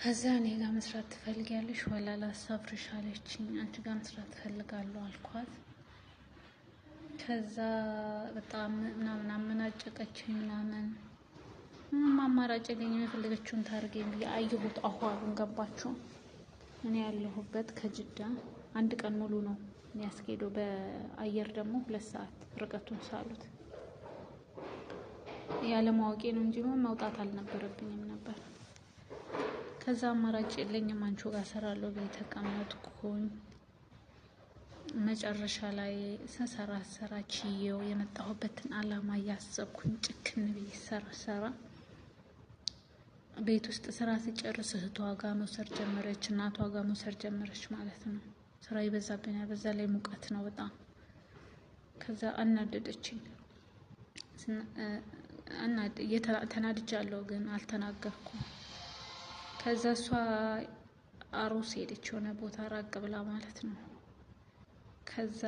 ከዛ እኔ ጋር መስራት ትፈልጊያለሽ ወላ ላሳፍርሽ አለችኝ። አንቺ ጋር መስራት እፈልጋለሁ አልኳት። ከዛ በጣም ምናምን አመናጨቀችኝ ምናምን አማራጭ የለኝም የፈለገችውን ታርገኝ ብዬ አየሁት። አሁን ገባችሁ? እኔ ያለሁበት ከጅዳ 1 ቀን ሙሉ ነው የሚያስኬደው። በአየር ደግሞ 2 ሰዓት ርቀቱን ሳሉት ያለ ማወቄ ነው እንጂ መውጣት አልነበረብኝም ነበር። ከዛ አማራጭ የለኝም አንቺ ጋር እሰራለሁ ብዬ ተቀመጥኩኝ። መጨረሻ ላይ ስሰራ ችዬው የመጣሁበትን አላማ እያሰብኩኝ ጭክን ብዬ ሰራ ቤት ውስጥ ስራ ሲጨርስ እህቷ ጋር መውሰድ ጀመረች፣ እናቷ ጋር መውሰድ ጀመረች ማለት ነው። ስራ ይበዛብኝ፣ በዛ ላይ ሙቀት ነው በጣም። ከዛ አናደደችኝ። ተናድጃለሁ ግን አልተናገርኩም። ከዛ እሷ አሩስ ሄደች የሆነ ቦታ ራቅ ብላ ማለት ነው። ከዛ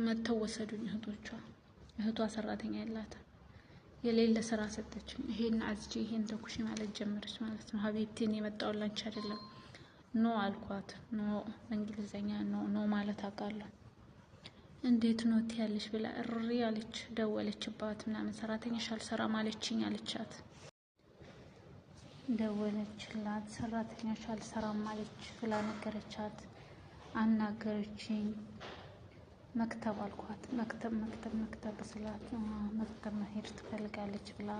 መተው ወሰዱኝ እህቷ ሰራተኛ ያላት የሌለ ስራ ሰጠችኝ። ይሄን አዝጂ ይሄን ተኩሽ ማለት ጀመረች ማለት ነው። ሀቢብቲን የመጣውላንቺ አይደለም ኖ አልኳት። ኖ በእንግሊዘኛ ኖ ማለት አውቃለሁ። እንዴት ነው ትያለሽ ብላ እሪ አለች። ደወለችባት ምናምን ሰራተኛሽ አልሰራም አለችኝ አለቻት። ደወለችላት ሰራተኛሽ አልሰራም አለች ብላ ነገረቻት። አናገረችኝ። መክተብ አልኳት። መክተብ ስላት መክተብ መሄድ ትፈልጋለች ብላ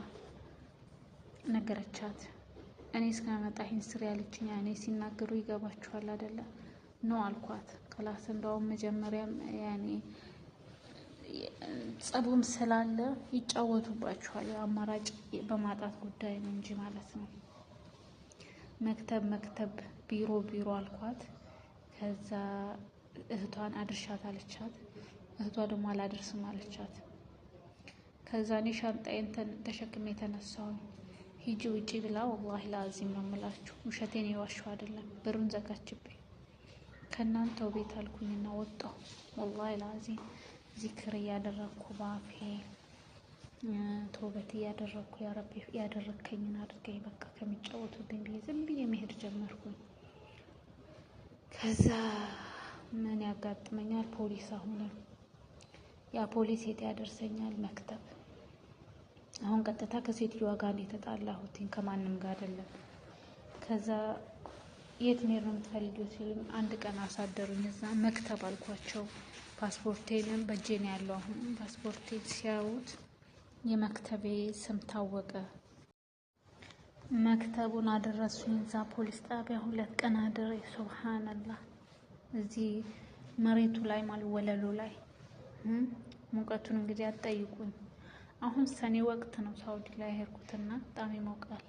ነገረቻት። እኔ እስከመጣ ይሄን ስሪ ያለችኝ። እኔ ሲናገሩ ይገባችኋል አይደለ? ኖ አልኳት። ክላስ እንደውም መጀመሪያም ያኔ ጸቡም ስላለ ይጫወቱባችኋል። አማራጭ በማጣት ጉዳይ ነው እንጂ ማለት ነው። መክተብ ቢሮ አልኳት። ከዛ እህቷን አድርሻት አለቻት። እህቷ ደግሞ አላደርስም አለቻት። ከዛ እኔ ሻንጣዬን ተሸክሜ የተነሳሁኝ። ሂጂ ውጪ ብላ ወላሂ ላዚም ነው የምላችሁ፣ ውሸቴን የዋሸሁ አይደለም። በሩን ዘጋችብኝ። ከእናንተው ቤት አልኩኝና ወጣሁ። ወላሂ ላዚም ዚክር እያደረኩ ባፌ ተውበት እያደረኩ ያ ረቢ ያደረከኝን አድርገኝ በቃ ከሚጫወቱብኝ ብዬ ዝም ብዬ መሄድ ጀመርኩኝ። ከዛ ምን ያጋጥመኛል? ፖሊስ አሁንም ያ ፖሊስ የት ያደርሰኛል? መክተብ። አሁን ቀጥታ ከሴትዮዋ ጋር ነው የተጣላሁት፣ ከማንም ጋር አይደለም። ከዛ የት መሄድ ነው የምትፈልጊው ሲሉኝ 1 ቀን አሳደሩኝ እዛ መክተብ አልኳቸው። ፓስፖርቴንም በእጄ ነው ያለው። አሁን ፓስፖርቴን ሲያዩት የመክተቤ ስም ታወቀ። መክተቡን አደረሱኝ እዛ ፖሊስ ጣቢያ 2 ቀን አድሬ ሱብሃንአላህ። እዚህ መሬቱ ላይ ማለት ወለሉ ላይ ሙቀቱን እንግዲህ አትጠይቁኝ። አሁን ሰኔ ወቅት ነው ሳውዲ ላይ ሄድኩትና በጣም ይሞቃል።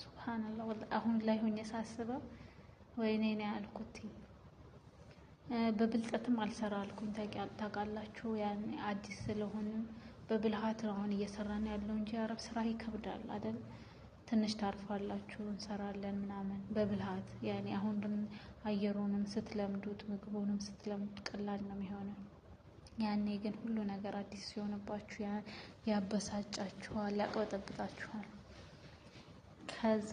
ሱብሃንአላህ አሁን ላይ ሆኜ ሳስበው ወይኔ ነው ያልኩት። በብልጠትም አልሰራ አልኩኝ። ታውቃላችሁ ያኔ አዲስ ስለሆነ በብልሃት ነው አሁን እየሰራን ያለው እንጂ አረብ ስራ ይከብዳል አይደል? ትንሽ ታርፋላችሁ እንሰራለን ምናምን በብልሃት ያኔ። አሁን አየሩንም ስትለምዱት ምግቡንም ስትለምዱት ቀላል ነው የሚሆነው። ያኔ ግን ሁሉ ነገር አዲስ ሲሆንባችሁ ያበሳጫችኋል፣ ያቅበጠብጣችኋል። ከዛ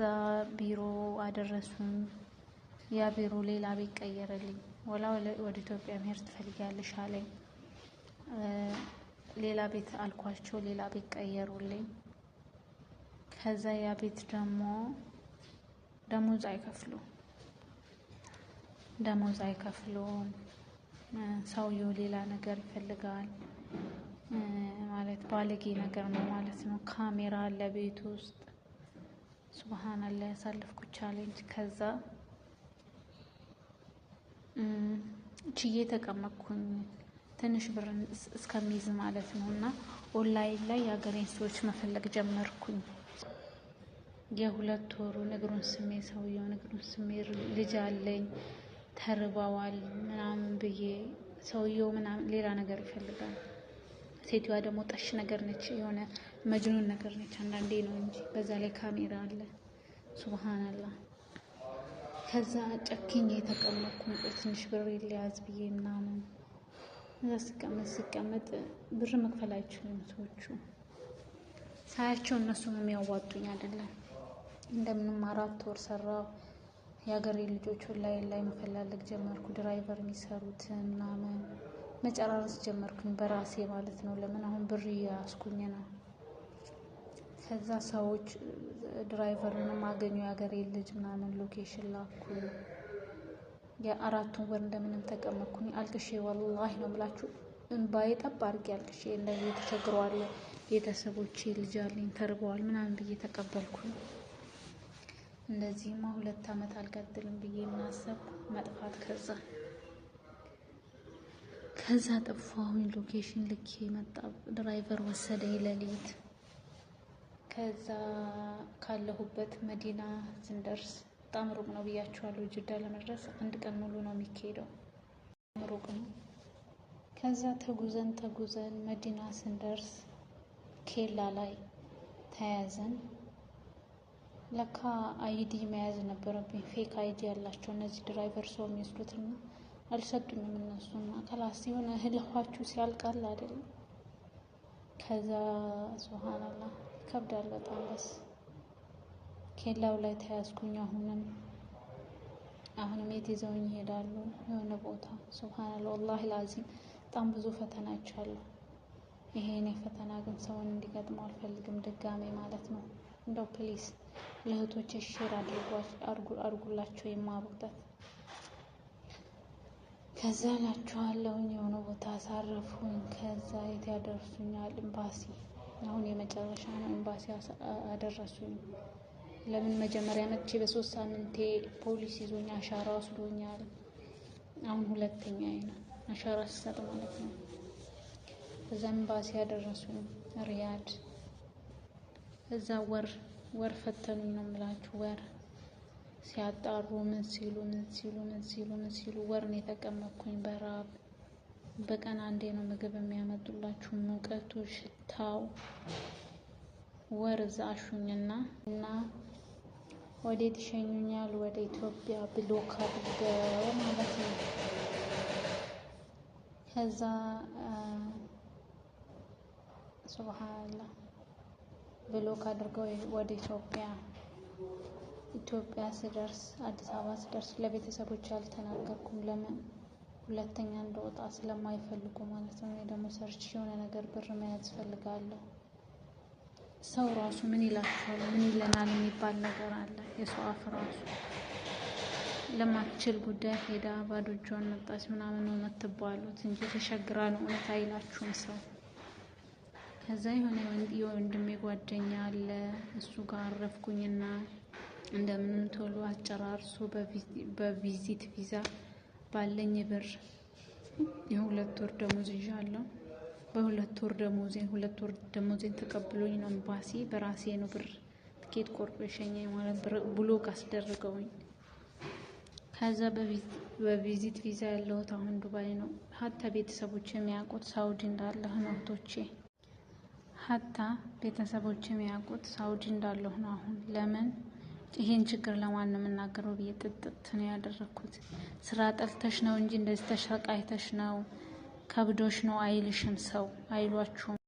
ቢሮ አደረሱኝ። ያ ቢሮ ሌላ ቤት ቀየረልኝ። ወደ ኢትዮጵያ መሄድ ትፈልጊያለሽ አለኝ። ሌላ ቤት አልኳቸው። ሌላ ቤት ቀየሩልኝ። ከዛ ያ ቤት ደግሞ ደሞዝ አይከፍሉም። ሰውየው ሌላ ነገር ይፈልጋል ማለት ባለጌ ነገር ነው ማለት ነው። ካሜራ አለ ቤት ውስጥ። ሱብሃንአላህ ያሳለፍኩት ቻሌንጅ። ከዛ ችዬ ተቀመጥኩኝ ትንሽ ብር እስከሚይዝ ማለት ነው። እና ኦንላይን ላይ የሀገሬን ሰዎች መፈለግ ጀመርኩኝ። የ2 ወሩን እግሩን ስሜ ሰውየውን እግሩን ስሜ ልጅ አለኝ ተርባዋል ምናምን ብዬ ሰውየው ምናምን ሌላ ነገር ይፈልጋል። ሴትዮዋ ደግሞ ጠሽ ነገር ነች፣ የሆነ መጅኑን ነገር ነች። አንዳንዴ ነው እንጂ በዛ ላይ ካሜራ አለ። ሱብሃንአላህ። ከዛ ጨክኜ የተቀመጥኩ ትንሽ ብር ሊያዝ ብዬ ምናምን እዛ ስቀመጥ ብር መክፈል አይችሉም ሰዎቹ። ሳያቸው እነሱም የሚያዋጡኝ አይደለም። እንደምንም 4 ወር ሰራው። የሀገሬ ልጆች ላይ መፈላለግ ጀመርኩ። ድራይቨር የሚሰሩትን ምናምን መጨራረስ ጀመርኩኝ በራሴ ማለት ነው። ለምን አሁን ብር እያስኩኝ ነው። ከዛ ሰዎች ድራይቨርንም አገኙ የሀገሬ ልጅ ምናምን ሎኬሽን ላኩ። የ4 ወር እንደምንም ተቀመጥኩኝ። አልቅሼ ወላሂ ነው የምላችሁ እንባዬ ጠብ አድርጌ አልቅሼ እንደዚህ ተቸግረዋል ቤተሰቦቼ ልጅ አለኝ ተርበዋል ምናምን ብዬ ተቀበልኩኝ። እንደዚህማ 2 ዓመት አልቀጥልም ብዬ እናሰብኩ መጥፋት። ከዛ ጠፋሁኝ። ሎኬሽን ልኬ መጣ። ድራይቨር ወሰደኝ ሌሊት። ከዛ ካለሁበት መዲና ስንደርስ በጣም ሩቅ ነው ብያችኋለሁ። ጅዳ ለመድረስ 1 ቀን ሙሉ ነው የሚካሄደው፣ ሩቅ ነው። ከዛ ተጉዘን መዲና ስንደርስ ኬላ ላይ ተያዘን። ለካ አይዲ መያዝ ነበረብኝ። ፌክ አይዲ ያላቸው እነዚህ ድራይቨር ሰው የሚወስዱትና አልሰጡኝም እነሱና ከላስ የሆነ ህልኋችሁ ሲያልቃል አይደለም። ከዛ ሱብሃንአላህ ይከብዳል በጣም። በስ ኬላው ላይ ተያዝኩኝ። አሁንም የት ይዘውኝ ይሄዳሉ? የሆነ ቦታ። ሱብሃንአላህ ወላሂ ላዚም በጣም ብዙ ፈተና አይቻለሁ። ይሄ እኔ ፈተና ግን ሰውን እንዲገጥመው አልፈልግም ድጋሜ ማለት ነው። እንደው ፕሊስ ለእህቶቼ ሼር አድርጉላቸው ይማሩበት። ከዛ እላችኋለሁኝ የሆነ ቦታ አሳረፉኝ። ከዛ የት ያደርሱኛል? ኤምባሲ። አሁን የመጨረሻ ነው። ኤምባሲ አደረሱኝ። ለምን መጀመሪያ መጥቼ በ3 ሳምንቴ ፖሊስ ይዞኝ አሻራ ወስዶኛል። አሁን 2ኛዬ ነው አሻራ ስሰጥ ማለት ነው። ከዛ ኤምባሲ ያደረሱኝ ሪያድ። እዛ ወር ፈተኑኝ ነው የምላችሁ። ወር ሲያጣሩ ምን ሲሉ ወር ነው የተቀመጥኩኝ በራብ። በቀን 1 ነው ምግብ የሚያመጡላችሁ። ሙቀቱ፣ ሽታው ወር እዛ አሹኝና ወዴት ይሸኙኛል? ወደ ኢትዮጵያ ብሎክ አድርገው ማለት ነው። ከዛ ሱብሃንአላህ ብሎክ አድርገው ወደ ኢትዮጵያ ስደርስ አዲስ አበባ ስደርስ ለቤተሰቦች አልተናገርኩም። ለምን 2ኛ እንደወጣ ስለማይፈልጉ ማለት ነው። እኔ ደግሞ ሰርች የሆነ ነገር ብር መያዝ ፈልጋለሁ። ሰው ራሱ ምን ይላችኋል ምን ይለናል የሚባል ነገር አለ። የሰው አፍ ራሱ ለማትችል ጉዳይ ሄዳ ባዶ እጇን መጣች ምናምን ነው የምትባሉት እንጂ ተሸግራ ነው እውነት አይላችሁም ሰው። ከዛ የሆነ የወንድሜ ጓደኛ አለ። እሱ ጋር አረፍኩኝና እንደምንም ቶሎ አጨራርሶ በቪዚት ቪዛ ባለኝ ብር የ2 ወር ደሞዝ ይዣለሁ። በ2 ወር ደሞዜን ተቀብሎኝ ነው ኤምባሲ በራሴ ነው ብር ትኬት ቆርጦ የሸኘኝ ማለት ብሎክ አስደርገውኝ። ከዛ በቪዚት ቪዛ ያለሁት አሁን ዱባይ ነው። ሀታ ቤተሰቦች የሚያውቁት ሳውዲ እንዳለሁ ነው እህቶቼ። ሀታ ቤተሰቦች የሚያውቁት ሳውዲ እንዳለሁ ነው አሁን። ለምን ይሄን ችግር ለማን ነው የምናገረው ብዬ ጥጥት ነው ያደረኩት። ስራ ጠልተሽ ነው እንጂ እንደዚህ ተሸቃይተሽ ነው ከብዶሽ ነው አይልሽም ሰው አይሏችሁም።